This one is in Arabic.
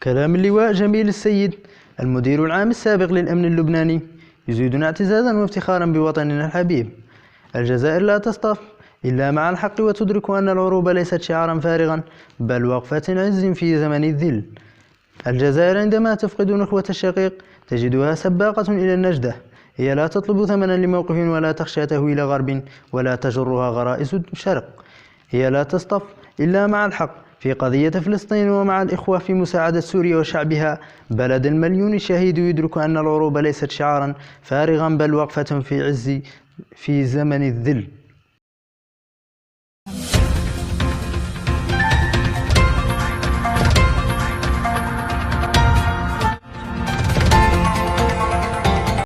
كلام اللواء جميل السيد المدير العام السابق للأمن اللبناني يزيدنا اعتزازا وافتخارا بوطننا الحبيب. الجزائر لا تصطف إلا مع الحق وتدرك أن العروبة ليست شعارا فارغا بل وقفة عز في زمن الذل. الجزائر عندما تفقد نخوة الشقيق تجدها سباقة إلى النجدة، هي لا تطلب ثمنا لموقف ولا تخشى تهويل غرب ولا تجرها غرائز الشرق. هي لا تصطف إلا مع الحق في قضية فلسطين ومع الإخوة في مساعدة سوريا وشعبها. بلد المليون الشهيد يدرك أن العروبة ليست شعارا فارغا بل وقفة في عز في زمن الذل.